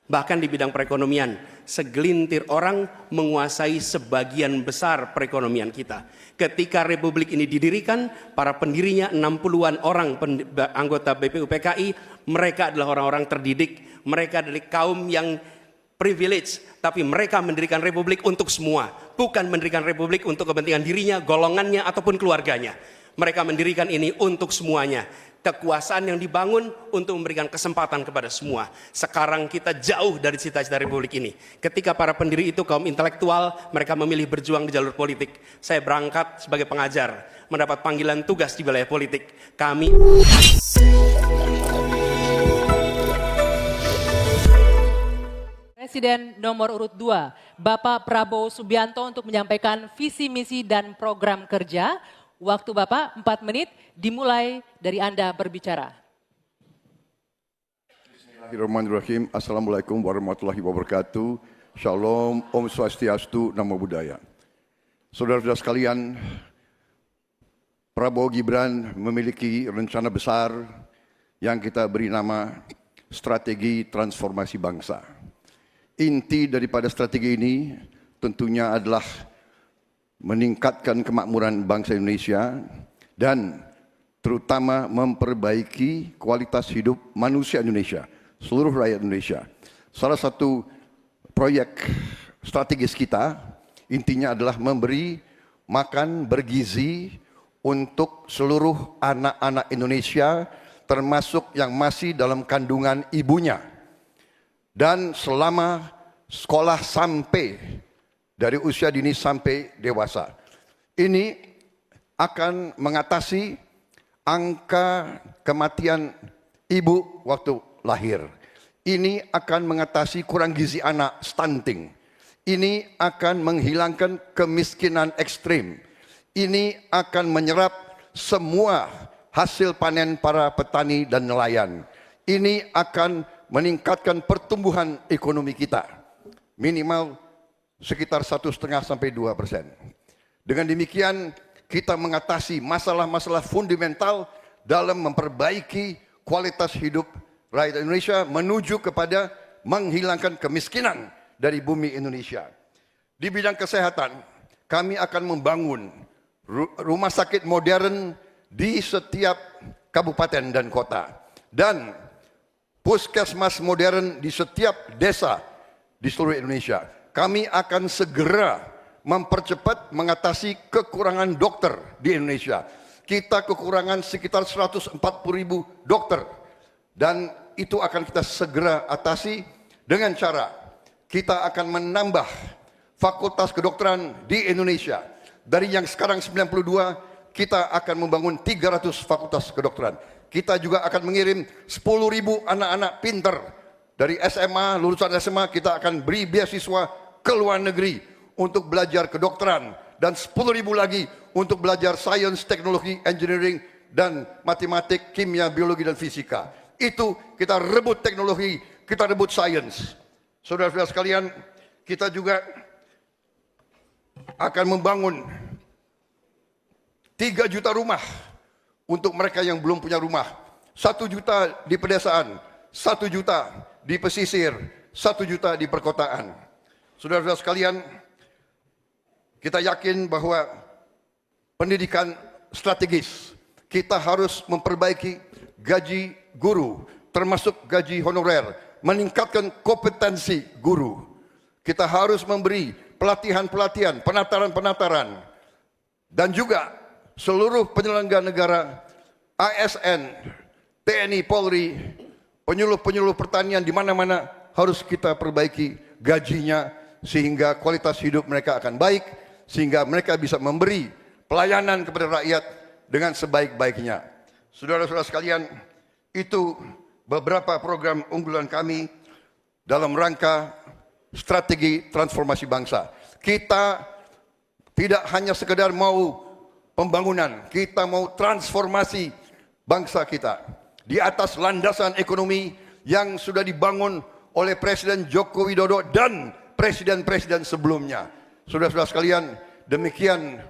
Bahkan di bidang perekonomian, segelintir orang menguasai sebagian besar perekonomian kita. Ketika Republik ini didirikan, para pendirinya 60-an orang anggota BPUPKI, mereka adalah orang-orang terdidik, mereka adalah kaum yang privilege, tapi mereka mendirikan Republik untuk semua, bukan mendirikan Republik untuk kepentingan dirinya, golongannya, ataupun keluarganya. Mereka mendirikan ini untuk semuanya. Kekuasaan yang dibangun untuk memberikan kesempatan kepada semua. Sekarang kita jauh dari cita-cita Republik ini. Ketika para pendiri itu kaum intelektual, mereka memilih berjuang di jalur politik. Saya berangkat sebagai pengajar, mendapat panggilan tugas di wilayah politik. Kami Presiden nomor urut 2, Bapak Prabowo Subianto untuk menyampaikan visi misi dan program kerja. Waktu Bapak 4 menit, dimulai dari Anda berbicara. Bismillahirrahmanirrahim. Assalamualaikum warahmatullahi wabarakatuh. Shalom, Om Swastiastu, Namo Buddhaya. Saudara-saudara sekalian, Prabowo Gibran memiliki rencana besar yang kita beri nama Strategi Transformasi Bangsa. Inti daripada strategi ini tentunya adalah meningkatkan kemakmuran bangsa Indonesia dan terutama memperbaiki kualitas hidup manusia Indonesia, seluruh rakyat Indonesia. Salah satu proyek strategis kita intinya adalah memberi makan bergizi untuk seluruh anak-anak Indonesia, termasuk yang masih dalam kandungan ibunya. Dan selama sekolah sampai dari usia dini sampai dewasa. Ini akan mengatasi angka kematian ibu waktu lahir. Ini akan mengatasi kurang gizi anak, stunting. Ini akan menghilangkan kemiskinan ekstrim. Ini akan menyerap semua hasil panen para petani dan nelayan. Ini akan meningkatkan pertumbuhan ekonomi kita. Minimal sekitar 1,5 sampai 2%. Dengan demikian kita mengatasi masalah-masalah fundamental dalam memperbaiki kualitas hidup rakyat Indonesia menuju kepada menghilangkan kemiskinan dari bumi Indonesia. Di bidang kesehatan, kami akan membangun rumah sakit modern di setiap kabupaten dan kota dan puskesmas modern di setiap desa di seluruh Indonesia. Kami akan segera mempercepat mengatasi kekurangan dokter di Indonesia. Kita kekurangan sekitar 140.000 dokter. Dan itu akan kita segera atasi dengan cara kita akan menambah fakultas kedokteran di Indonesia. Dari yang sekarang 92, kita akan membangun 300 fakultas kedokteran. Kita juga akan mengirim 10.000 anak-anak pinter. Dari SMA, lulusan SMA, kita akan beri beasiswa ke luar negeri untuk belajar kedokteran dan 10.000 lagi untuk belajar sains, teknologi, engineering dan matematik, kimia, biologi dan fisika. Itu kita rebut teknologi, kita rebut sains. Saudara-saudara sekalian, kita juga akan membangun 3 juta rumah untuk mereka yang belum punya rumah. 1 juta di pedesaan, 1 juta di pesisir, 1 juta di perkotaan. Saudara-saudara sekalian, kita yakin bahwa pendidikan strategis. Kita harus memperbaiki gaji guru, termasuk gaji honorer, meningkatkan kompetensi guru. Kita harus memberi pelatihan-pelatihan, penataran-penataran, dan juga seluruh penyelenggara negara, ASN, TNI, Polri, penyuluh-penyuluh pertanian di mana-mana harus kita perbaiki gajinya, sehingga kualitas hidup mereka akan baik, sehingga mereka bisa memberi pelayanan kepada rakyat dengan sebaik-baiknya. Saudara-saudara sekalian, itu beberapa program unggulan kami dalam rangka strategi transformasi bangsa. Kita tidak hanya sekedar mau pembangunan, kita mau transformasi bangsa kita di atas landasan ekonomi yang sudah dibangun oleh Presiden Joko Widodo dan presiden-presiden sebelumnya. Saudara-saudara sekalian, demikian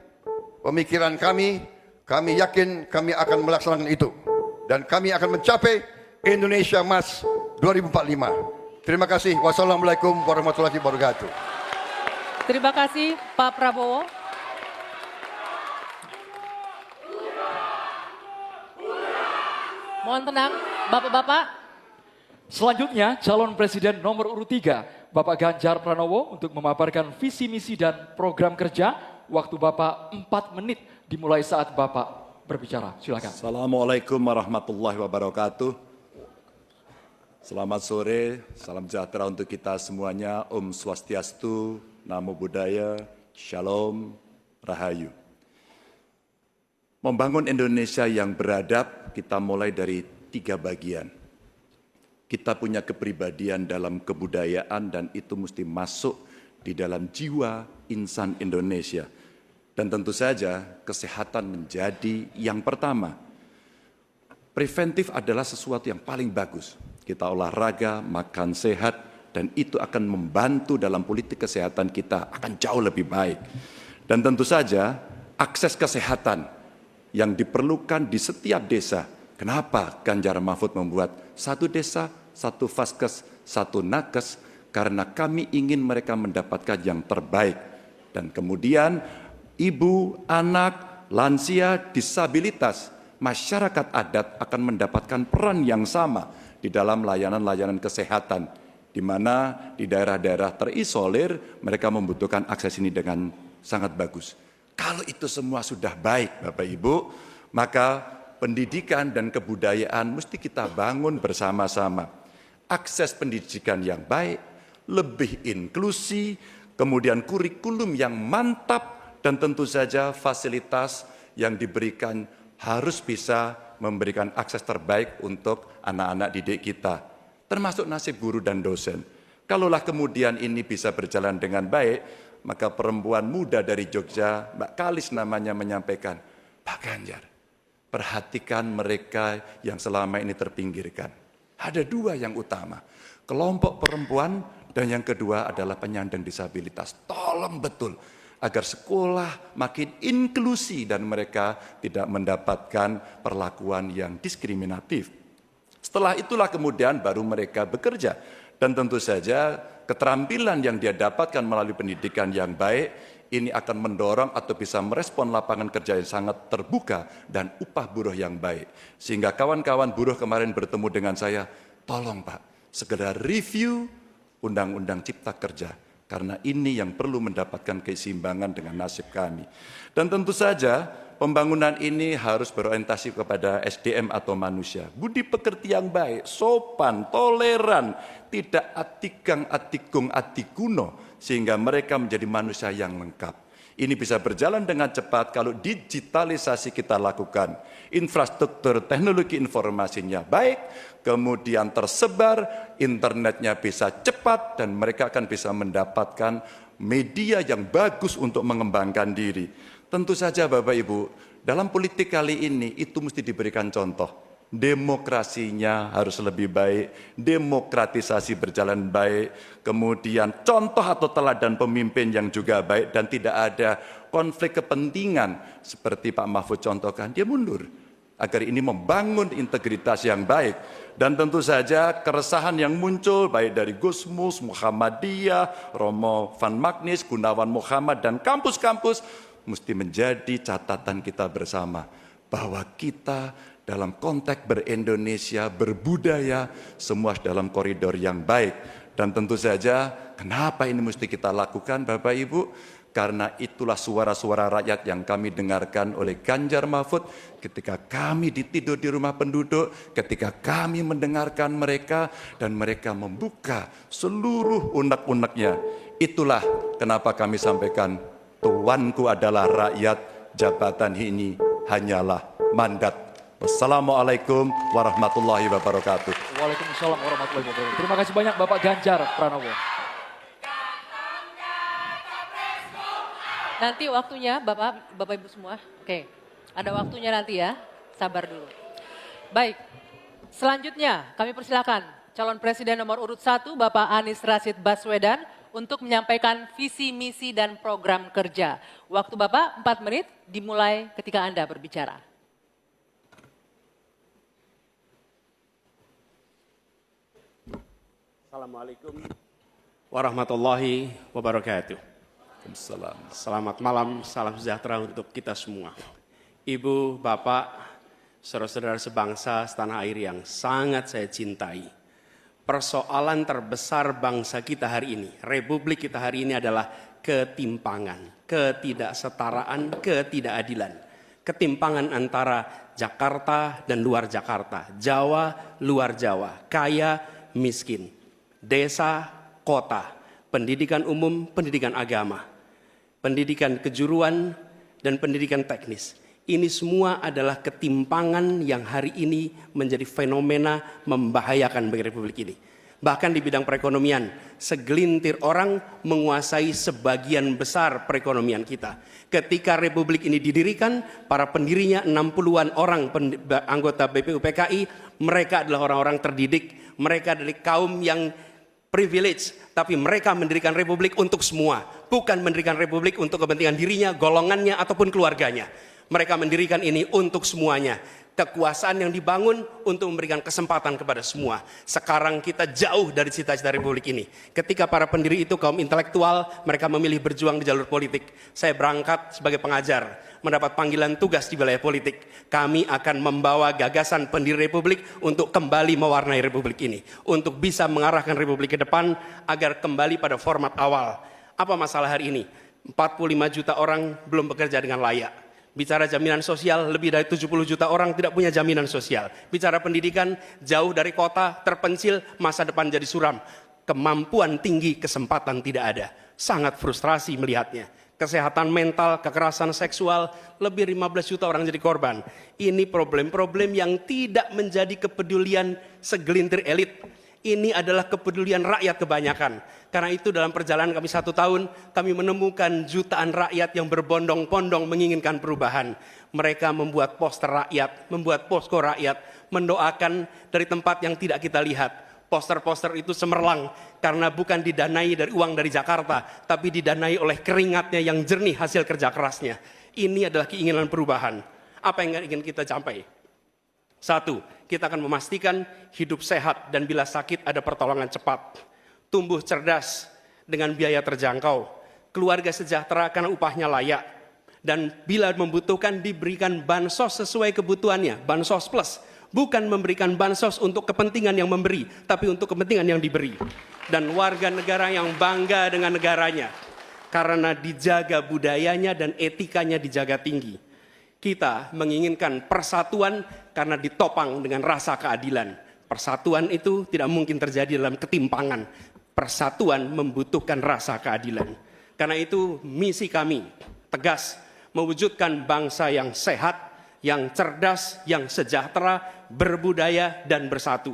pemikiran kami. Kami yakin kami akan melaksanakan itu. Dan kami akan mencapai Indonesia Emas 2045. Terima kasih. Wassalamualaikum warahmatullahi wabarakatuh. Terima kasih Pak Prabowo. Mohon tenang, Bapak-bapak. Selanjutnya, calon presiden nomor urut 3, Bapak Ganjar Pranowo untuk memaparkan visi misi dan program kerja. Waktu Bapak 4 menit dimulai saat Bapak berbicara. Silakan. Assalamualaikum warahmatullahi wabarakatuh. Selamat sore, salam sejahtera untuk kita semuanya. Om Swastiastu, Namo Buddhaya, Shalom, Rahayu. Membangun Indonesia yang beradab, kita mulai dari 3 bagian. Kita punya kepribadian dalam kebudayaan dan itu mesti masuk di dalam jiwa insan Indonesia. Dan tentu saja kesehatan menjadi yang pertama. Preventif adalah sesuatu yang paling bagus. Kita olahraga, makan sehat, dan itu akan membantu dalam politik kesehatan kita akan jauh lebih baik. Dan tentu saja akses kesehatan yang diperlukan di setiap desa. Kenapa Ganjar Mahfud membuat 1 desa, 1 vaskes, 1 nakes? Karena kami ingin mereka mendapatkan yang terbaik. Dan kemudian ibu, anak, lansia, disabilitas, masyarakat adat akan mendapatkan peran yang sama di dalam layanan-layanan kesehatan, di mana di daerah-daerah terisolir mereka membutuhkan akses ini dengan sangat bagus. Kalau itu semua sudah baik, Bapak Ibu, maka pendidikan dan kebudayaan mesti kita bangun bersama-sama. Akses pendidikan yang baik, lebih inklusi, kemudian kurikulum yang mantap, dan tentu saja fasilitas yang diberikan harus bisa memberikan akses terbaik untuk anak-anak didik kita, termasuk nasib guru dan dosen. Kalaulah kemudian ini bisa berjalan dengan baik, maka perempuan muda dari Jogja, Mbak Kalis namanya, menyampaikan, Pak Ganjar, perhatikan mereka yang selama ini terpinggirkan. Ada 2 yang utama, kelompok perempuan dan yang kedua adalah penyandang disabilitas. Tolong betul agar sekolah makin inklusi dan mereka tidak mendapatkan perlakuan yang diskriminatif. Setelah itulah kemudian baru mereka bekerja. Dan tentu saja keterampilan yang dia dapatkan melalui pendidikan yang baik, ini akan mendorong atau bisa merespon lapangan kerja yang sangat terbuka dan upah buruh yang baik. Sehingga kawan-kawan buruh kemarin bertemu dengan saya, tolong Pak, segera review Undang-Undang Cipta Kerja. Karena ini yang perlu mendapatkan keseimbangan dengan nasib kami. Dan tentu saja pembangunan ini harus berorientasi kepada SDM atau manusia. Budi pekerti yang baik, sopan, toleran, tidak atigang, atigung, atikuno, sehingga mereka menjadi manusia yang lengkap. Ini bisa berjalan dengan cepat kalau digitalisasi kita lakukan. Infrastruktur teknologi informasinya baik, kemudian tersebar, internetnya bisa cepat, dan mereka akan bisa mendapatkan media yang bagus untuk mengembangkan diri. Tentu saja Bapak Ibu, dalam politik kali ini itu mesti diberikan contoh. Demokrasinya harus lebih baik, demokratisasi berjalan baik, kemudian contoh atau teladan pemimpin yang juga baik dan tidak ada konflik kepentingan seperti Pak Mahfud contohkan, dia mundur agar ini membangun integritas yang baik. Dan tentu saja keresahan yang muncul baik dari Gusmus, Muhammadiyah, Romo Van Magnis, Gunawan Muhammad dan kampus-kampus mesti menjadi catatan kita bersama bahwa kita dalam konteks ber-Indonesia, berbudaya, semua dalam koridor yang baik. Dan tentu saja, kenapa ini mesti kita lakukan Bapak Ibu? Karena itulah suara-suara rakyat yang kami dengarkan oleh Ganjar Mahfud ketika kami tidur di rumah penduduk, ketika kami mendengarkan mereka, dan mereka membuka seluruh unek-uneknya. Itulah kenapa kami sampaikan, tuanku adalah rakyat, jabatan ini hanyalah mandat. Wassalamualaikum warahmatullahi wabarakatuh. Waalaikumsalam warahmatullahi wabarakatuh. Terima kasih banyak Bapak Ganjar Pranowo. Nanti waktunya Bapak Ibu semua. Oke, ada waktunya nanti ya, sabar dulu. Baik, selanjutnya kami persilakan calon presiden nomor urut 1 Bapak Anies Rashid Baswedan untuk menyampaikan visi, misi, dan program kerja. Waktu Bapak 4 menit dimulai ketika Anda berbicara. Assalamualaikum warahmatullahi wabarakatuh. Waalaikumsalam. Selamat malam, salam sejahtera untuk kita semua. Ibu, Bapak, saudara-saudara sebangsa setanah air yang sangat saya cintai. Persoalan terbesar bangsa kita hari ini, republik kita hari ini adalah ketimpangan, ketidaksetaraan, ketidakadilan. Ketimpangan antara Jakarta dan luar Jakarta, Jawa, luar Jawa, kaya, miskin, desa, kota, pendidikan umum, pendidikan agama, pendidikan kejuruan, dan pendidikan teknis. Ini semua adalah ketimpangan yang hari ini menjadi fenomena membahayakan bagi republik ini. Bahkan di bidang perekonomian, segelintir orang menguasai sebagian besar perekonomian kita. Ketika republik ini didirikan, para pendirinya 60-an orang anggota BPUPKI, mereka adalah orang-orang terdidik, mereka adalah kaum yang privilege, tapi mereka mendirikan republik untuk semua, bukan mendirikan republik untuk kepentingan dirinya, golongannya, ataupun keluarganya. Mereka mendirikan ini untuk semuanya. Kekuasaan yang dibangun untuk memberikan kesempatan kepada semua. Sekarang kita jauh dari cita-cita republik ini. Ketika para pendiri itu kaum intelektual, mereka memilih berjuang di jalur politik. Saya berangkat sebagai pengajar, mendapat panggilan tugas di wilayah politik. Kami akan membawa gagasan pendiri republik untuk kembali mewarnai republik ini. Untuk bisa mengarahkan republik ke depan agar kembali pada format awal. Apa masalah hari ini? 45 juta orang belum bekerja dengan layak. Bicara jaminan sosial, lebih dari 70 juta orang tidak punya jaminan sosial. Bicara pendidikan, jauh dari kota, terpencil, masa depan jadi suram. Kemampuan tinggi, kesempatan tidak ada. Sangat frustrasi melihatnya. Kesehatan mental, kekerasan seksual, lebih 15 juta orang jadi korban. Ini problem-problem yang tidak menjadi kepedulian segelintir elit. Ini adalah kepedulian rakyat kebanyakan. Karena itu dalam perjalanan kami 1 tahun, kami menemukan jutaan rakyat yang berbondong-bondong menginginkan perubahan. Mereka membuat poster rakyat, membuat posko rakyat, mendoakan dari tempat yang tidak kita lihat. Poster-poster itu cemerlang karena bukan didanai dari uang dari Jakarta, tapi didanai oleh keringatnya yang jernih hasil kerja kerasnya. Ini adalah keinginan perubahan. Apa yang ingin kita capai? 1, kita akan memastikan hidup sehat dan bila sakit ada pertolongan cepat. Tumbuh cerdas dengan biaya terjangkau. Keluarga sejahtera karena upahnya layak. Dan bila membutuhkan diberikan bansos sesuai kebutuhannya, bansos plus. Bukan memberikan bansos untuk kepentingan yang memberi, tapi untuk kepentingan yang diberi. Dan warga negara yang bangga dengan negaranya. Karena dijaga budayanya dan etikanya dijaga tinggi. Kita menginginkan persatuan karena ditopang dengan rasa keadilan. Persatuan itu tidak mungkin terjadi dalam ketimpangan. Persatuan membutuhkan rasa keadilan. Karena itu misi kami tegas mewujudkan bangsa yang sehat, yang cerdas, yang sejahtera, berbudaya dan bersatu.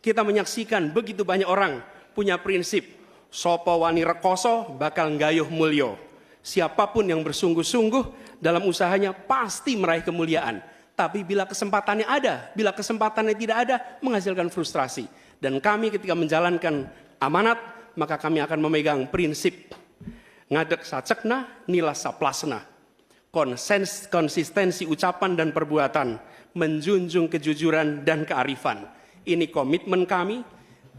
Kita menyaksikan begitu banyak orang punya prinsip sopo wani rekoso bakal nggayuh mulyo. Siapapun yang bersungguh-sungguh dalam usahanya pasti meraih kemuliaan. Tapi bila kesempatannya ada, bila kesempatannya tidak ada, menghasilkan frustrasi. Dan kami ketika menjalankan amanat, maka kami akan memegang prinsip ngadek sacekna, nilas saplasna. Konsistensi ucapan dan perbuatan, menjunjung kejujuran dan kearifan. Ini komitmen kami.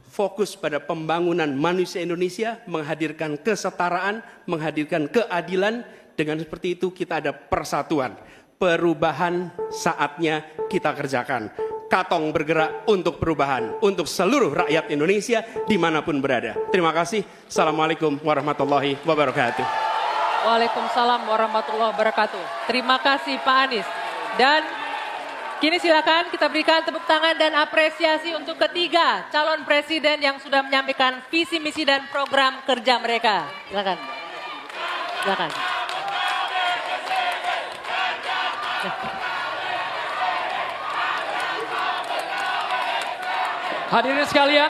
Fokus pada pembangunan manusia Indonesia, menghadirkan kesetaraan, menghadirkan keadilan. Dengan seperti itu kita ada persatuan. Perubahan saatnya kita kerjakan. Katong bergerak untuk perubahan, untuk seluruh rakyat Indonesia dimanapun berada. Terima kasih. Assalamualaikum warahmatullahi wabarakatuh. Waalaikumsalam warahmatullahi wabarakatuh. Terima kasih Pak Anies. Dan kini silakan kita berikan tepuk tangan dan apresiasi untuk ketiga calon presiden yang sudah menyampaikan visi misi dan program kerja mereka. Silakan. Silakan. Hadirin sekalian.